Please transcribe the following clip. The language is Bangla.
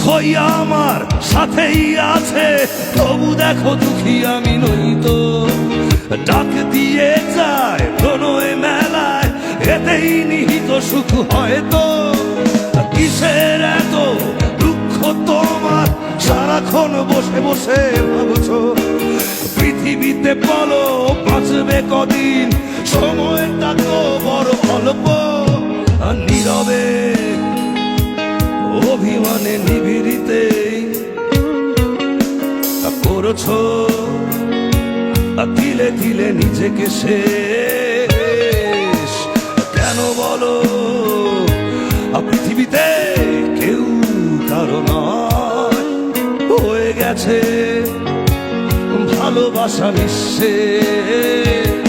দুঃখই আমার সাথেই আছে, তবু দেখো দুঃখী আমি নই তো। ডাক দিয়ে যায় প্রণয় মেলায়, এতেই নিহিত সুখ হয়তো। কিসের এত দুঃখ তোমার, সারাক্ষণ বসে বসে ভাবছো? পৃথিবীতে বলো বাঁচবে কদিন, সময়টা তো বড় অল্প। নীরবে অভিমানে নিভৃতে করছো তিলে তিলে নিজেকে শেষ। কেন বলো পৃথিবীতে কেউ কারো নয়, হয়ে গেছে ভালোবাসা নিঃশেষ।